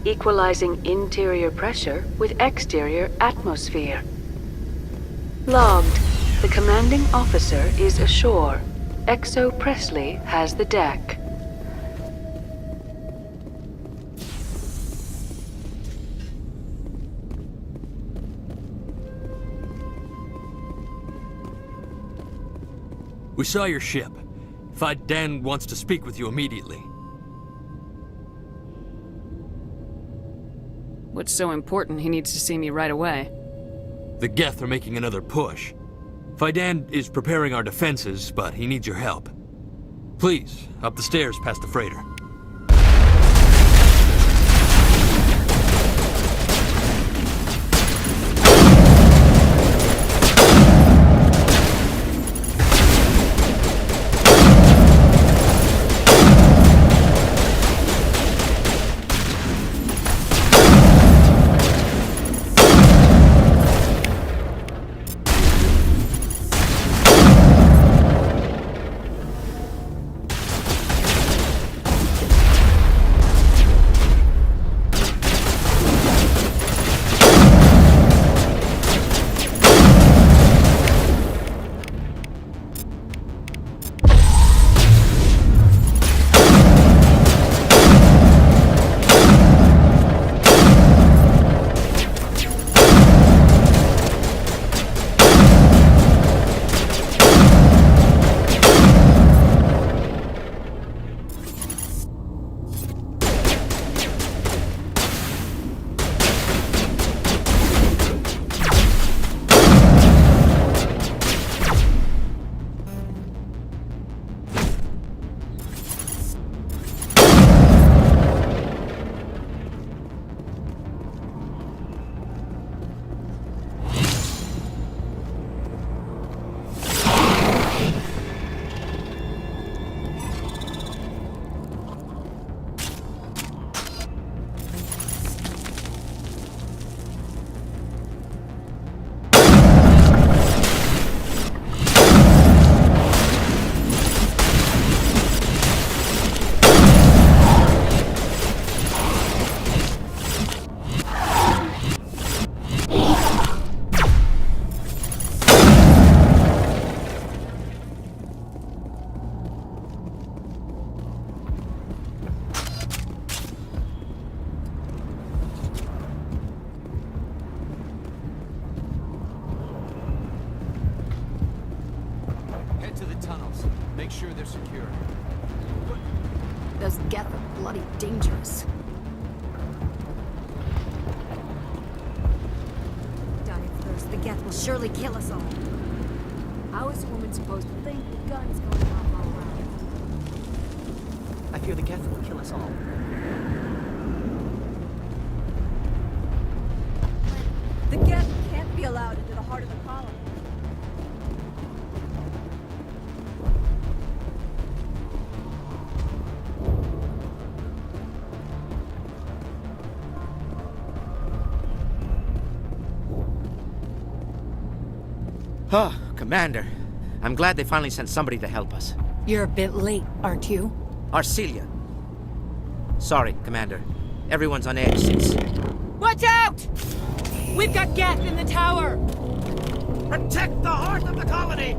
equalizing interior pressure with exterior atmosphere. Logged. The commanding officer is ashore. XO Presley has the deck. We saw your ship. Dan wants to speak with you immediately. What's so important he needs to see me right away? The Geth are making another push. Dan is preparing our defenses, but he needs your help. Please, up the stairs past the freighter. Make sure they're secure. Those Geth are bloody dangerous. Dying first, the Geth will surely kill us all. How is a woman supposed to think with guns going off all around? I fear the Geth will kill us all. The Geth can't be allowed into the heart of the colony. Oh, Commander. I'm glad they finally sent somebody to help us. You're a bit late, aren't you? Arcelia. Sorry, Commander. Everyone's on edge since... Watch out! We've got Geth in the tower! Protect the heart of the colony!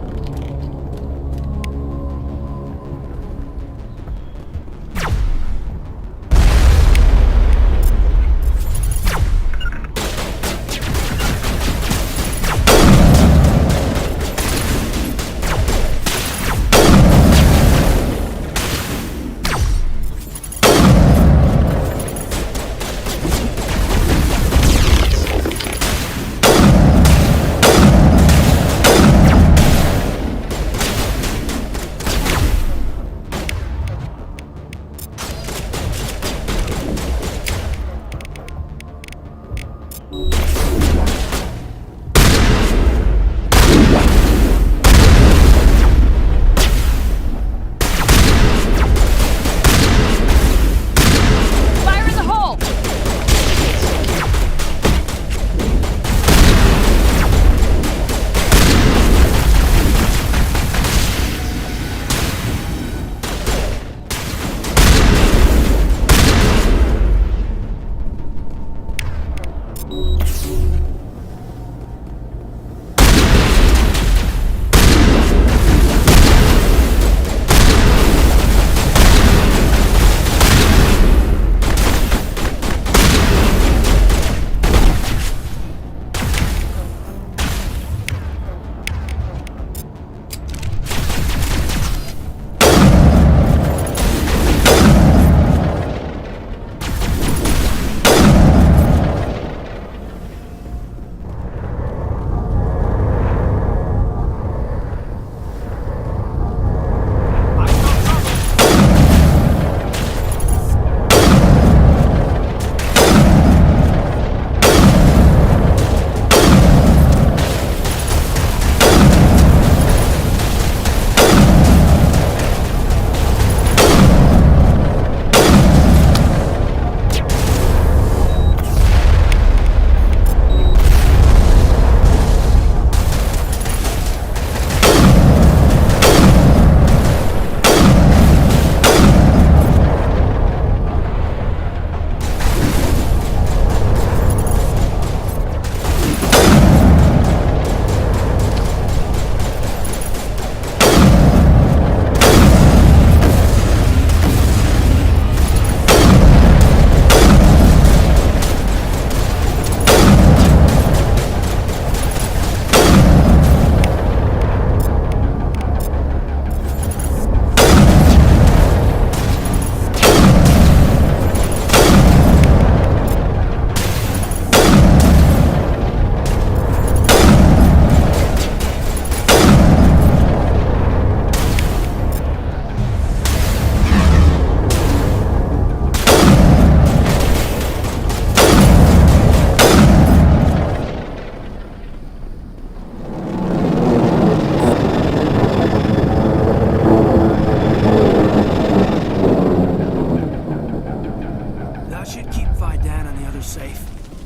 should keep Vidan and the others safe.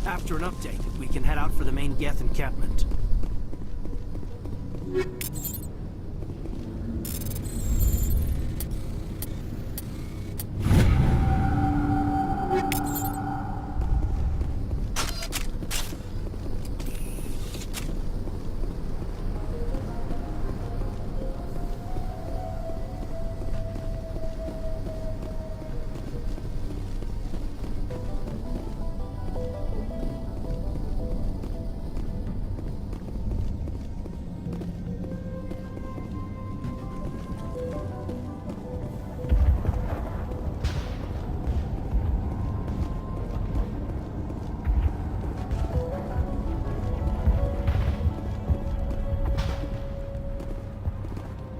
After an update, we can head out for the main Geth encampment.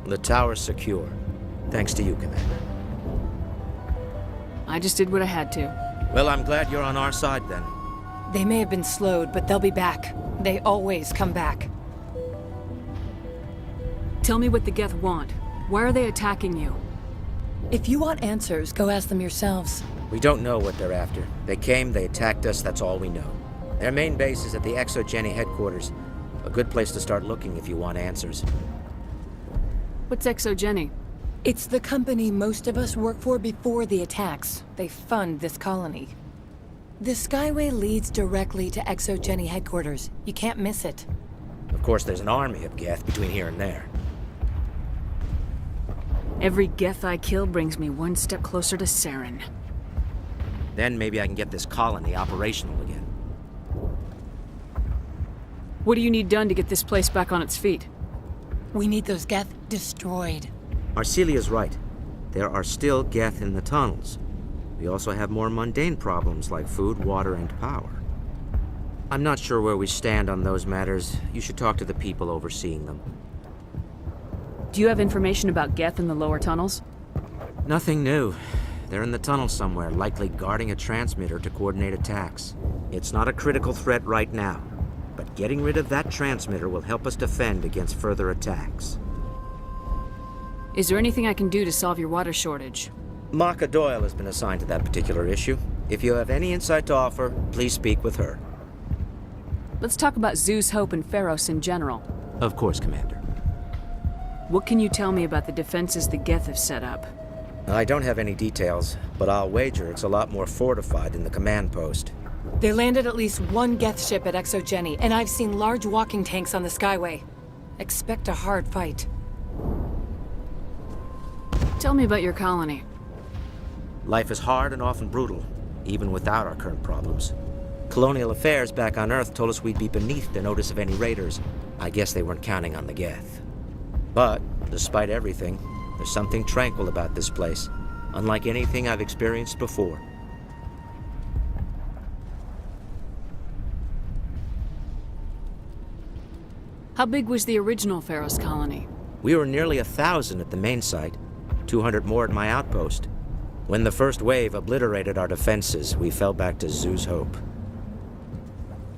The tower's secure. Thanks to you, Commander. I just did what I had to. Well, I'm glad you're on our side then. They may have been slowed, but they'll be back. They always come back. Tell me what the Geth want. Why are they attacking you? If you want answers, go ask them yourselves. We don't know what they're after. They came, they attacked us, that's all we know. Their main base is at the Exogeny headquarters. A good place to start looking if you want answers. What's Exogeny? It's the company most of us work for before the attacks. They fund this colony. The Skyway leads directly to Exogeny headquarters. You can't miss it. Of course, there's an army of Geth between here and there. Every Geth I kill brings me one step closer to Saren. Then maybe I can get this colony operational again. What do you need done to get this place back on its feet? We need those Geth destroyed. Arcelia's right. There are still Geth in the tunnels. We also have more mundane problems like food, water, and power. I'm not sure where we stand on those matters. You should talk to the people overseeing them. Do you have information about Geth in the lower tunnels? Nothing new. They're in the tunnel somewhere, likely guarding a transmitter to coordinate attacks. It's not a critical threat right now, but getting rid of that transmitter will help us defend against further attacks. Is there anything I can do to solve your water shortage? Maka Doyle has been assigned to that particular issue. If you have any insight to offer, please speak with her. Let's talk about Zew's Hope and Feros in general. Of course, Commander. What can you tell me about the defenses the Geth have set up? I don't have any details, but I'll wager it's a lot more fortified than the command post. They landed at least one Geth ship at Exogeny, and I've seen large walking tanks on the Skyway. Expect a hard fight. Tell me about your colony. Life is hard and often brutal, even without our current problems. Colonial affairs back on Earth told us we'd be beneath the notice of any raiders. I guess they weren't counting on the Geth. But, despite everything, there's something tranquil about this place, unlike anything I've experienced before. How big was the original Feros colony? We were nearly 1,000 at the main site, 200 more at my outpost. When the first wave obliterated our defenses, we fell back to Zew's Hope.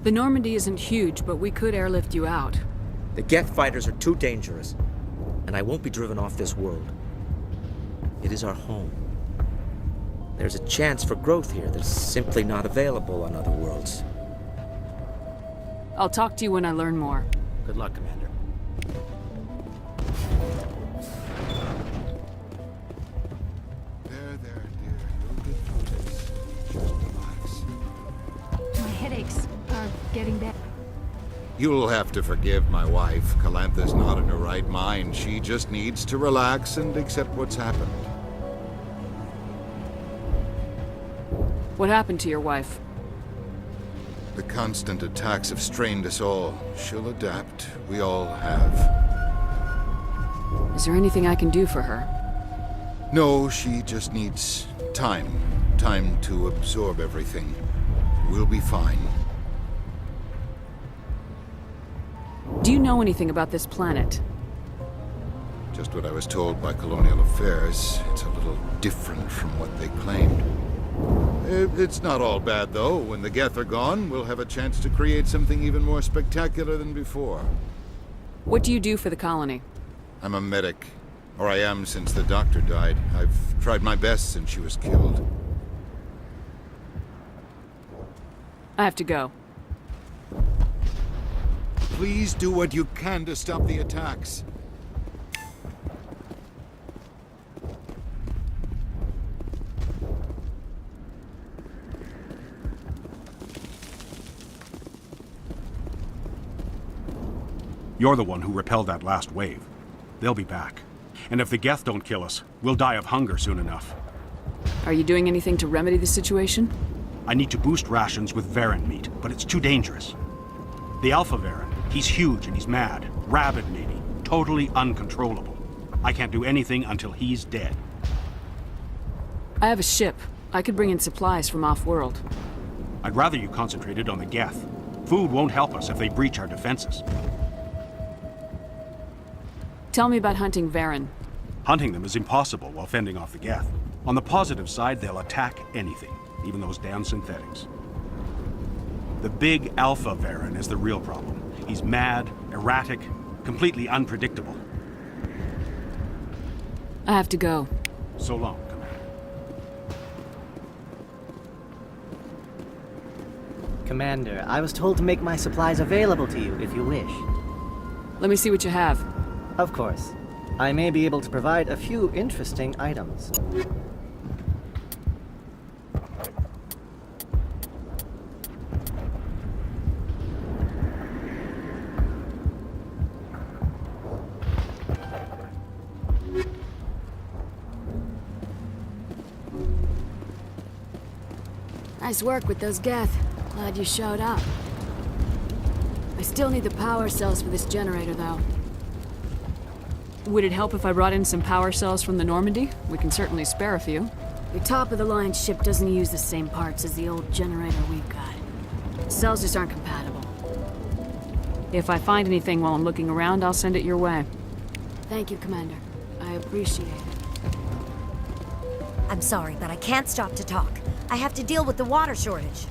The Normandy isn't huge, but we could airlift you out. The Geth fighters are too dangerous, and I won't be driven off this world. It is our home. There's a chance for growth here that's simply not available on other worlds. I'll talk to you when I learn more. Good luck, Commander. There, dear. You'll get through this. Just relax. My headaches are getting better. You'll have to forgive my wife. Calantha's not in her right mind. She just needs to relax and accept what's happened. What happened to your wife? The constant attacks have strained us all. She'll adapt. We all have. Is there anything I can do for her? No, she just needs time. Time to absorb everything. We'll be fine. Do you know anything about this planet? Just what I was told by Colonial Affairs. It's a little different from what they claimed. It's not all bad, though. When the Geth are gone, we'll have a chance to create something even more spectacular than before. What do you do for the colony? I'm a medic. Or I am since the doctor died. I've tried my best since she was killed. I have to go. Please do what you can to stop the attacks. You're the one who repelled that last wave. They'll be back. And if the Geth don't kill us, we'll die of hunger soon enough. Are you doing anything to remedy the situation? I need to boost rations with Varen meat, but it's too dangerous. The Alpha Varen, he's huge and he's mad. Rabid maybe. Totally uncontrollable. I can't do anything until he's dead. I have a ship. I could bring in supplies from off-world. I'd rather you concentrated on the Geth. Food won't help us if they breach our defenses. Tell me about hunting Varen. Hunting them is impossible while fending off the Geth. On the positive side, they'll attack anything, even those damn synthetics. The big Alpha Varen is the real problem. He's mad, erratic, completely unpredictable. I have to go. So long, Commander. Commander, I was told to make my supplies available to you if you wish. Let me see what you have. Of course. I may be able to provide a few interesting items. Nice work with those Geth. Glad you showed up. I still need the power cells for this generator, though. Would it help if I brought in some power cells from the Normandy? We can certainly spare a few. Your top-of-the-line ship doesn't use the same parts as the old generator we've got. The cells just aren't compatible. If I find anything while I'm looking around, I'll send it your way. Thank you, Commander. I appreciate it. I'm sorry, but I can't stop to talk. I have to deal with the water shortage.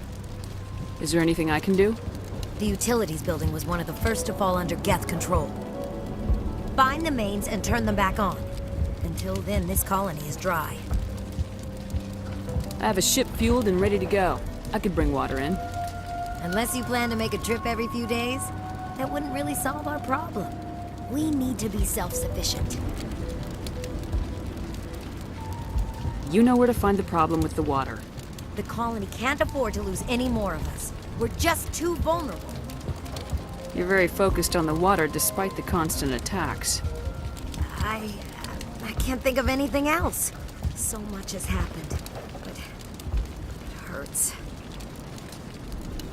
Is there anything I can do? The utilities building was one of the first to fall under Geth control. Find the mains and turn them back on. Until then, this colony is dry. I have a ship fueled and ready to go. I could bring water in. Unless you plan to make a trip every few days, that wouldn't really solve our problem. We need to be self-sufficient. You know where to find the problem with the water. The colony can't afford to lose any more of us. We're just too vulnerable. You're very focused on the water despite the constant attacks. I can't think of anything else. So much has happened, but it hurts.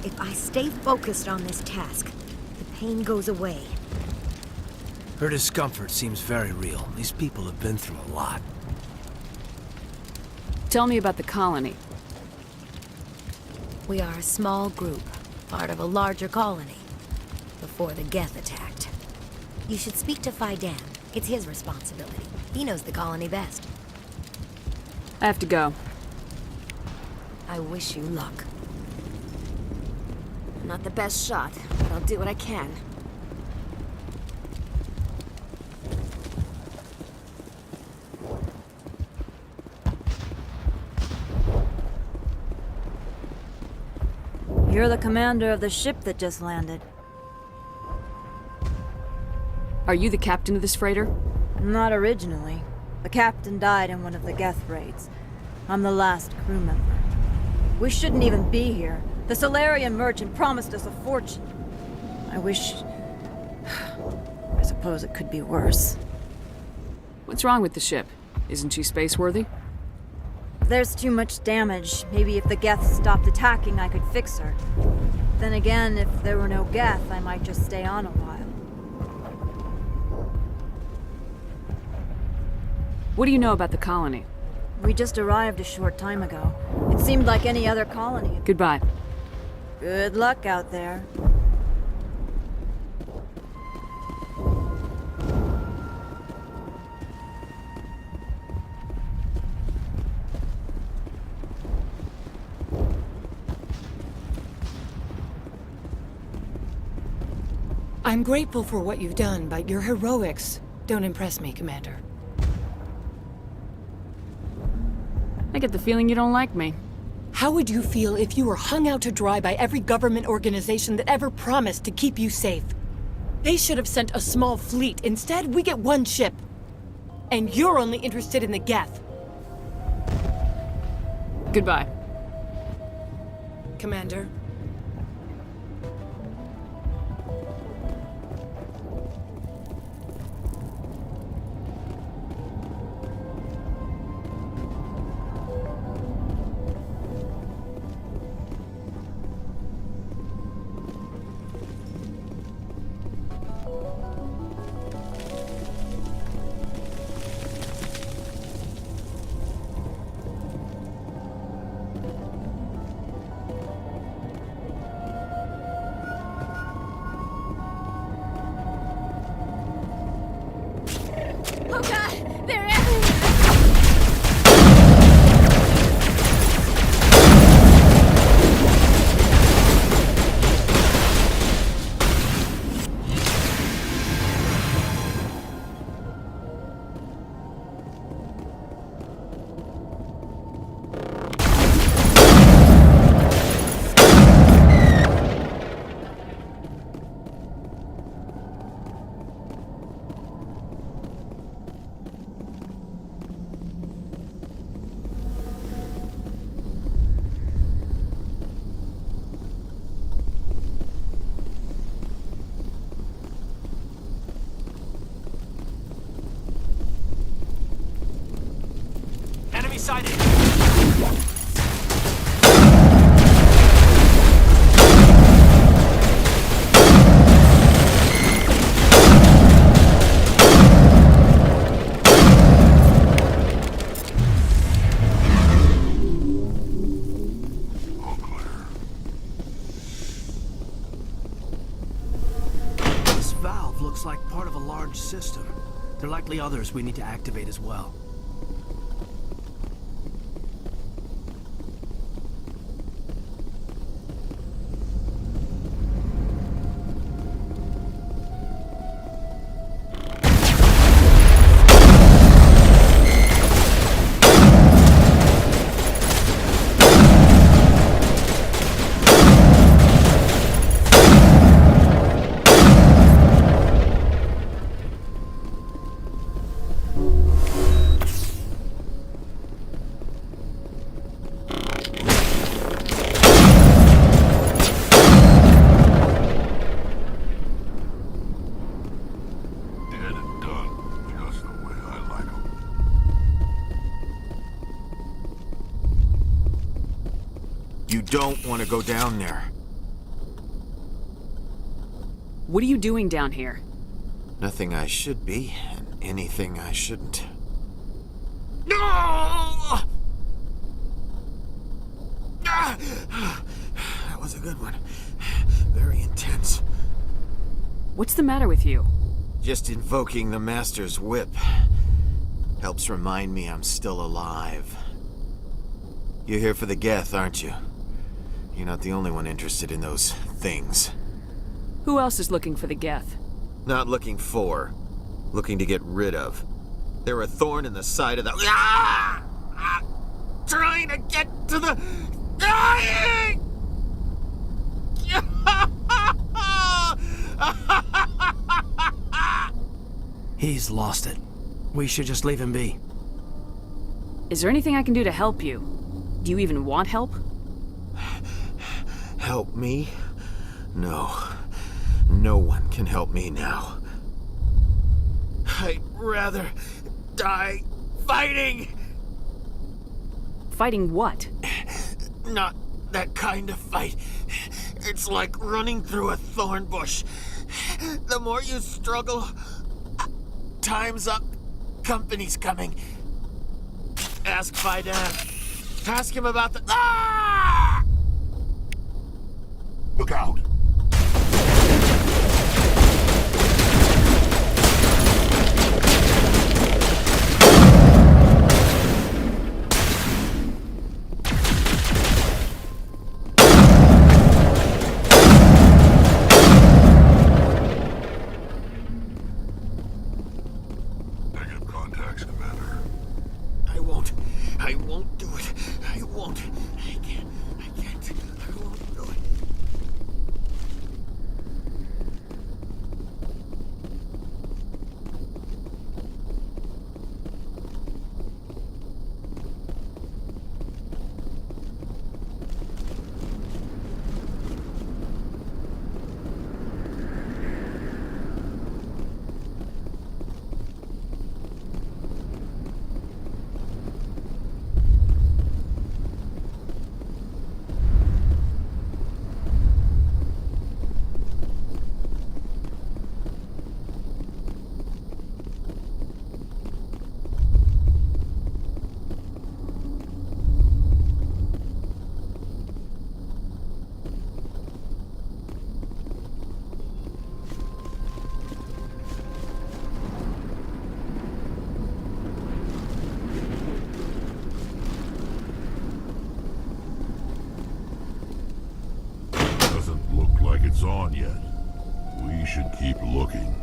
If I stay focused on this task, the pain goes away. Her discomfort seems very real. These people have been through a lot. Tell me about the colony. We are a small group, part of a larger colony, before the Geth attacked. You should speak to Faidan. It's his responsibility. He knows the colony best. I have to go. I wish you luck. I'm not the best shot, but I'll do what I can. You're the commander of the ship that just landed. Are you the captain of this freighter? Not originally. The captain died in one of the Geth raids. I'm the last crew member. We shouldn't even be here. The Solarian merchant promised us a fortune. I wish... I suppose it could be worse. What's wrong with the ship? Isn't she space-worthy? There's too much damage. Maybe if the Geth stopped attacking, I could fix her. Then again, if there were no Geth, I might just stay on a while. What do you know about the colony? We just arrived a short time ago. It seemed like any other colony. Goodbye. Good luck out there. I'm grateful for what you've done, but your heroics don't impress me, Commander. I get the feeling you don't like me. How would you feel if you were hung out to dry by every government organization that ever promised to keep you safe? They should have sent a small fleet. Instead, we get one ship. And you're only interested in the Geth. Goodbye. Commander. Oh god! They're everywhere! Enemy sighted! This valve looks like part of a large system. There are likely others we need to activate as well. You don't want to go down there. What are you doing down here? Nothing I should be, and anything I shouldn't. No! That was a good one. Very intense. What's the matter with you? Just invoking the Master's whip helps remind me I'm still alive. You're here for the Geth, aren't you? You're not the only one interested in those things. Who else is looking for the Geth? Not looking for. Looking to get rid of. They're a thorn in the side of the... Ah! Ah! Trying to get to the... Dying! He's lost it. We should just leave him be. Is there anything I can do to help you? Do you even want help? Help me? No. No one can help me now. I'd rather die fighting! Fighting what? Not that kind of fight. It's like running through a thorn bush. The more you struggle, time's up. Company's coming. Ask Faidan. Ask him about the... Ah! Look out! Negative contacts, Commander. I won't do it. I won't. I can't. Doesn't look like it's on yet. We should keep looking.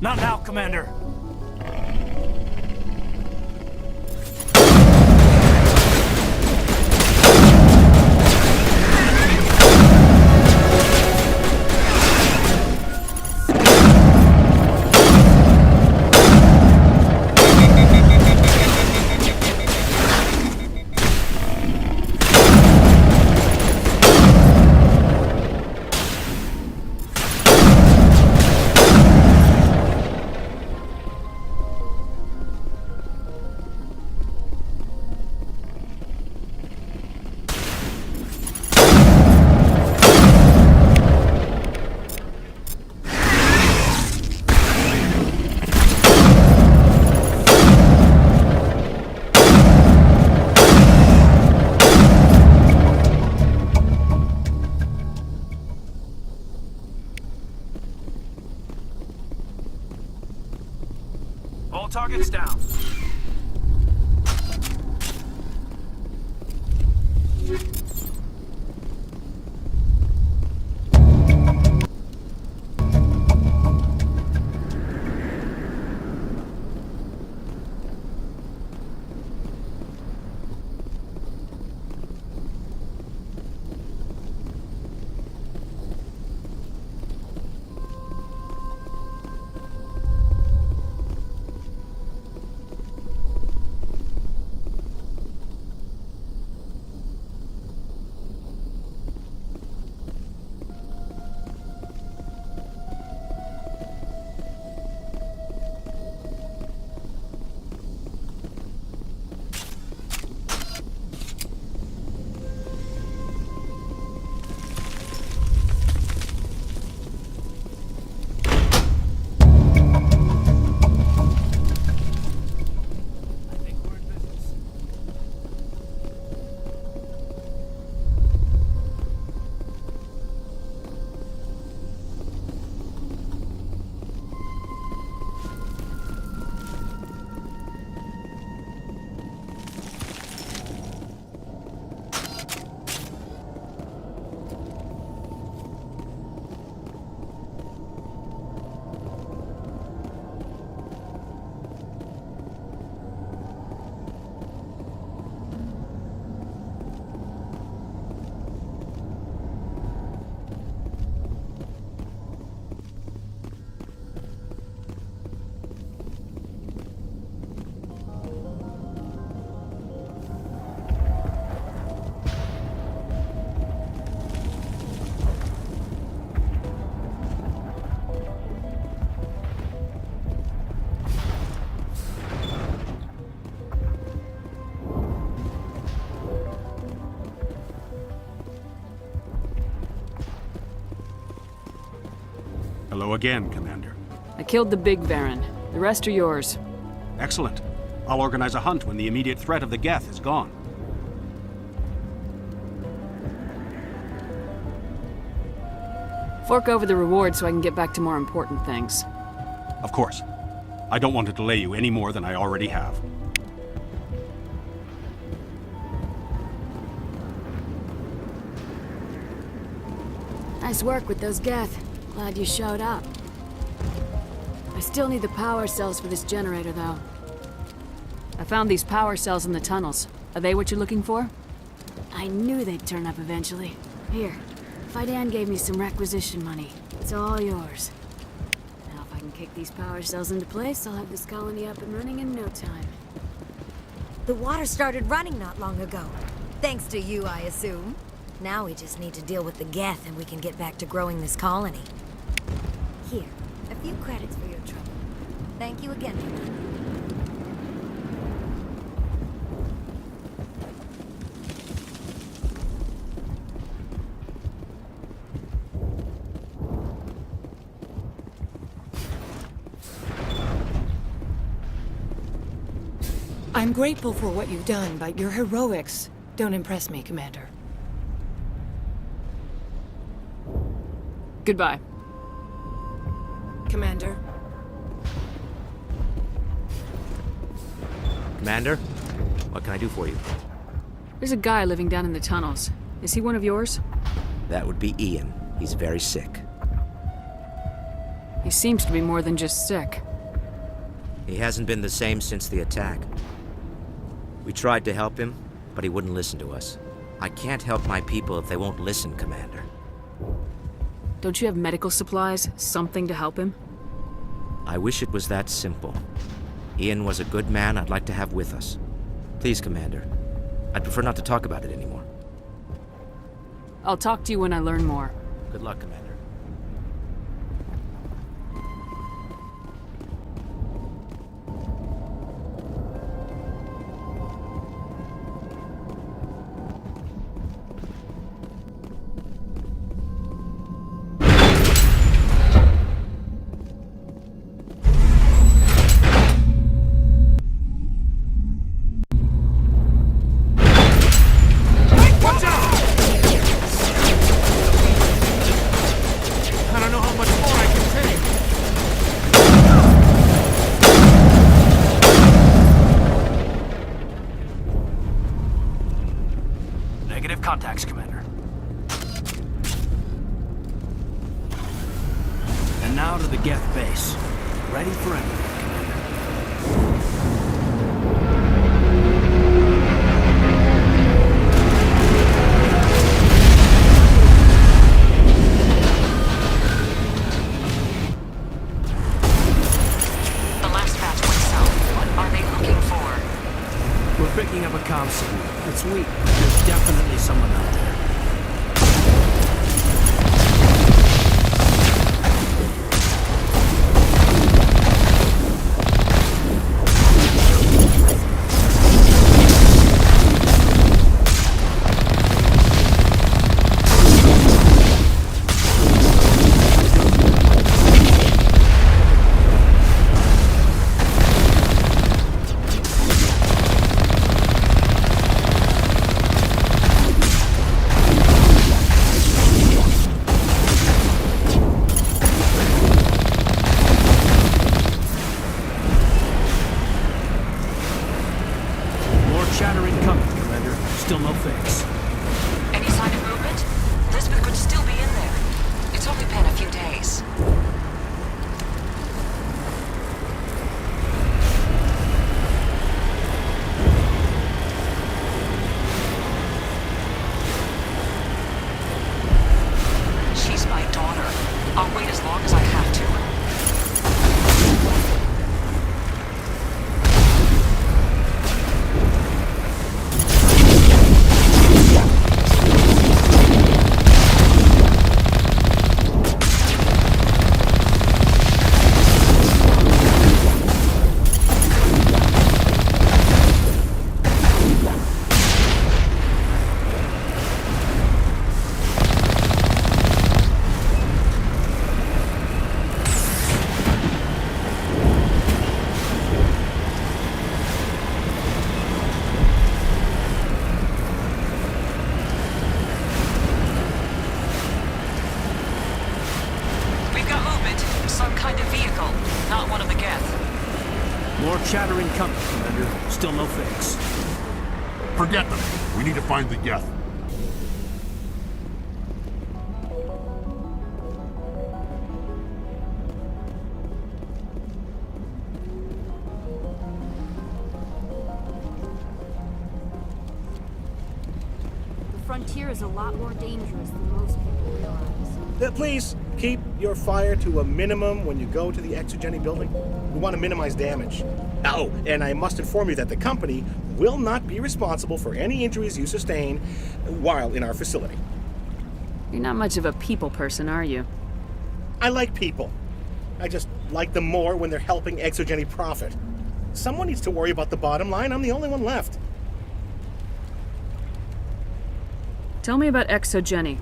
Not now, Commander. All targets down. Hello again, Commander. I killed the big Baron. The rest are yours. Excellent. I'll organize a hunt when the immediate threat of the Geth is gone. Fork over the reward so I can get back to more important things. Of course. I don't want to delay you any more than I already have. Nice work with those Geth. Glad you showed up. I still need the power cells for this generator, though. I found these power cells in the tunnels. Are they what you're looking for? I knew they'd turn up eventually. Here, Fidan gave me some requisition money. It's all yours. Now if I can kick these power cells into place, I'll have this colony up and running in no time. The water started running not long ago. Thanks to you, I assume. Now we just need to deal with the Geth and we can get back to growing this colony. Here, a few credits for your trouble. Thank you again, Commander. I'm grateful for what you've done, but your heroics don't impress me, Commander. Goodbye. Commander? Commander, what can I do for you? There's a guy living down in the tunnels. Is he one of yours? That would be Ian. He's very sick. He seems to be more than just sick. He hasn't been the same since the attack. We tried to help him, but he wouldn't listen to us. I can't help my people if they won't listen, Commander. Don't you have medical supplies? Something to help him? I wish it was that simple. Ian was a good man I'd like to have with us. Please, Commander. I'd prefer not to talk about it anymore. I'll talk to you when I learn more. Good luck, Commander. Contacts, Commander. And now to the Geth base. Ready for anything, Commander. The last batch went south. What are they looking for? We're picking up a comm signal. It's weak. There's definitely someone out there. Chattering company, Commander. Still no fix. Forget them. We need to find the Geth. frontier is a lot more dangerous than most people realize. Please, keep your fire to a minimum when you go to the Exogeny building. We want to minimize damage. Oh, and I must inform you that the company will not be responsible for any injuries you sustain while in our facility. You're not much of a people person, are you? I like people. I just like them more when they're helping Exogeny profit. Someone needs to worry about the bottom line. I'm the only one left. Tell me about Exogeny.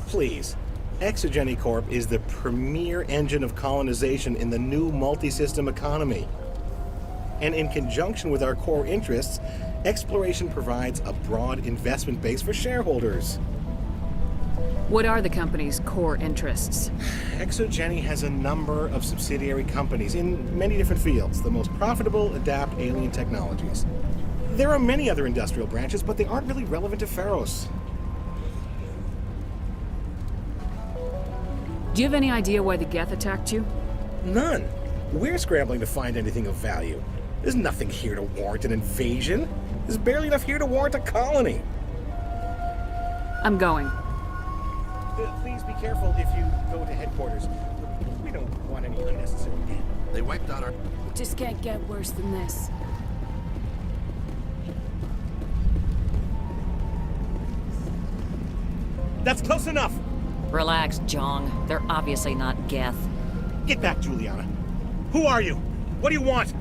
Please. Exogeny Corp is the premier engine of colonization in the new multi-system economy. And in conjunction with our core interests, exploration provides a broad investment base for shareholders. What are the company's core interests? Exogeny has a number of subsidiary companies in many different fields. The most profitable adapt alien technologies. There are many other industrial branches, but they aren't really relevant to FEROS. Do you have any idea why the Geth attacked you? None. We're scrambling to find anything of value. There's nothing here to warrant an invasion. There's barely enough here to warrant a colony. I'm going. Please be careful if you go to headquarters. We don't want any unnecessary damage. They wiped out our... It just can't get worse than this. That's close enough! Relax, Jong. They're obviously not Geth. Get back, Juliana. Who are you? What do you want?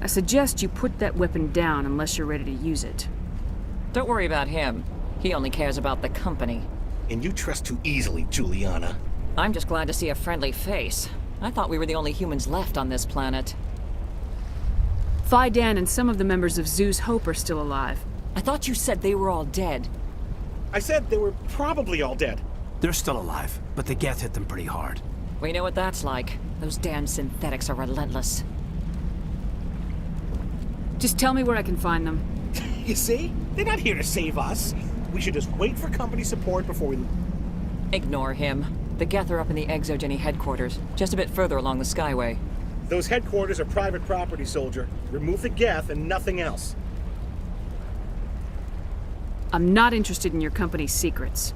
I suggest you put that weapon down unless you're ready to use it. Don't worry about him. He only cares about the company. And you trust too easily, Juliana. I'm just glad to see a friendly face. I thought we were the only humans left on this planet. Fidan and some of the members of Zoo's Hope are still alive. I thought you said they were all dead. I said they were probably all dead. They're still alive, but the Geth hit them pretty hard. We know what that's like. Those damn synthetics are relentless. Just tell me where I can find them. You see? They're not here to save us. We should just wait for company support before we... Ignore him. The Geth are up in the Exogeny headquarters, just a bit further along the Skyway. Those headquarters are private property, soldier. Remove the Geth and nothing else. I'm not interested in your company's secrets.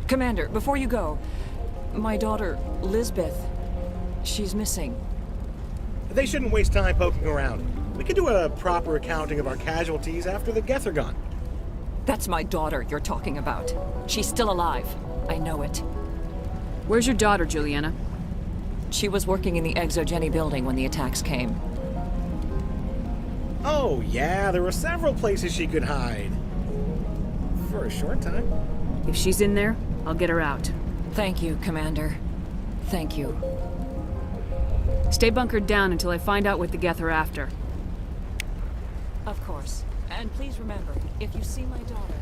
Commander, before you go, my daughter, Lisbeth, she's missing. They shouldn't waste time poking around. We can do a proper accounting of our casualties after the Geth are gone. That's my daughter you're talking about. She's still alive. I know it. Where's your daughter, Juliana? She was working in the Exogeny building when the attacks came. Oh, yeah, there were several places she could hide. For a short time. If she's in there, I'll get her out. Thank you, Commander. Thank you. Stay bunkered down until I find out what the Geth are after. Of course. And please remember, if you see my daughter...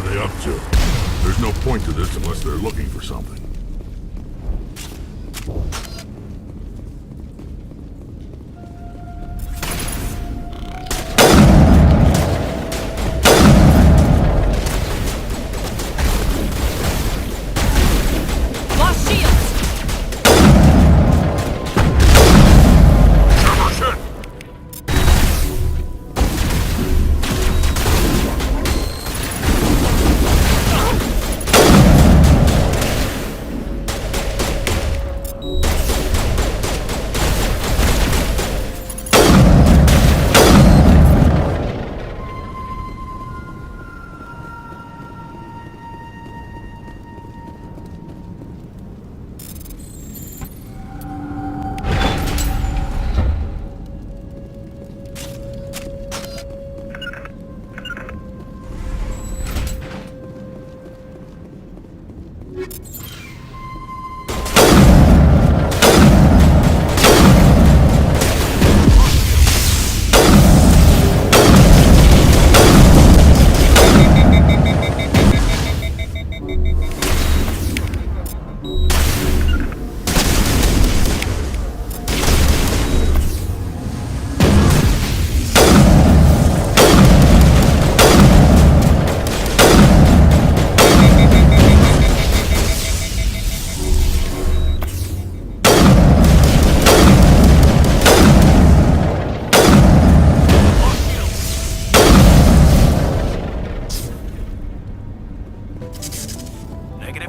they up to? There's no point to this unless they're looking for something.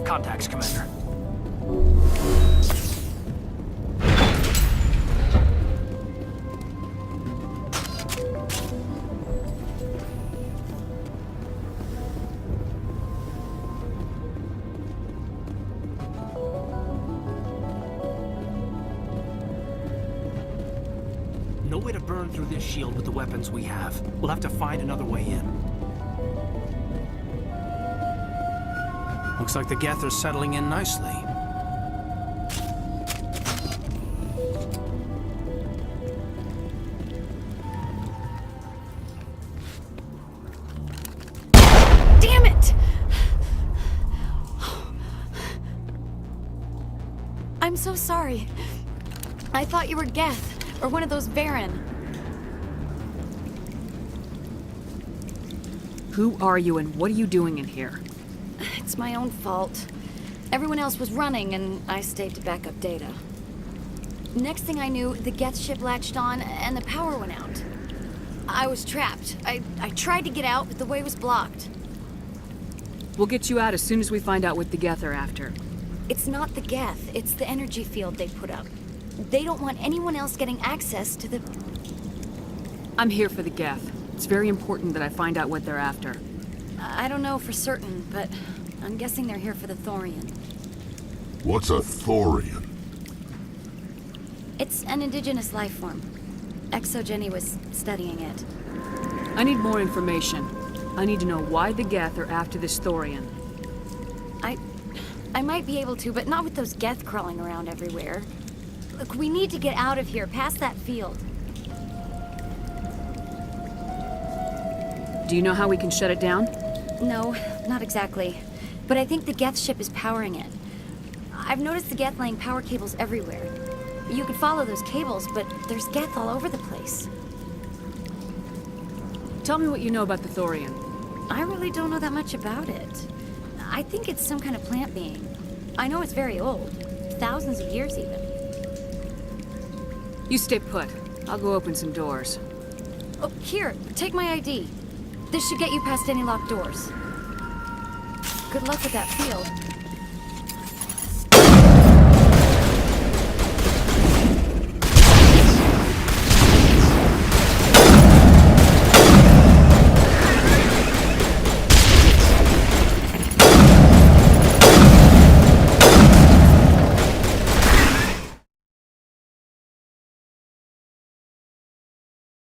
Contacts, Commander. No way to burn through this shield with the weapons we have. We'll have to find another way in. Looks like the Geth are settling in nicely. Damn it! I'm so sorry. I thought you were Geth, or one of those Varen. Who are you and what are you doing in here? It's my own fault. Everyone else was running, and I stayed to back up data. Next thing I knew, the Geth ship latched on, and the power went out. I was trapped. I tried to get out, but the way was blocked. We'll get you out as soon as we find out what the Geth are after. It's not the Geth, it's the energy field they put up. They don't want anyone else getting access to the... I'm here for the Geth. It's very important that I find out what they're after. I don't know for certain, but I'm guessing they're here for the Thorian. What's a Thorian? It's an indigenous life form. Exogeny was studying it. I need more information. I need to know why the Geth are after this Thorian. I might be able to, but not with those Geth crawling around everywhere. Look, we need to get out of here, past that field. Do you know how we can shut it down? No, not exactly. But I think the Geth ship is powering it. I've noticed the Geth laying power cables everywhere. You could follow those cables, but there's Geth all over the place. Tell me what you know about the Thorian. I really don't know that much about it. I think it's some kind of plant being. I know it's very old. Thousands of years, even. You stay put. I'll go open some doors. Oh, here, take my ID. This should get you past any locked doors. Good luck with that field.